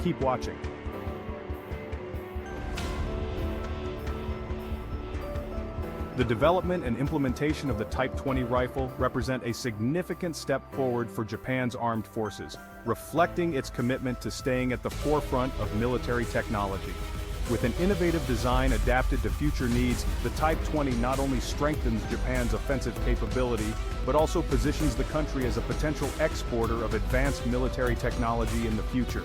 Keep watching. The development and implementation of the Type 20 rifle represent a significant step forward for Japan's armed forces, reflecting its commitment to staying at the forefront of military technology. With an innovative design adapted to future needs, the Type 20 not only strengthens Japan's offensive capability, but also positions the country as a potential exporter of advanced military technology in the future.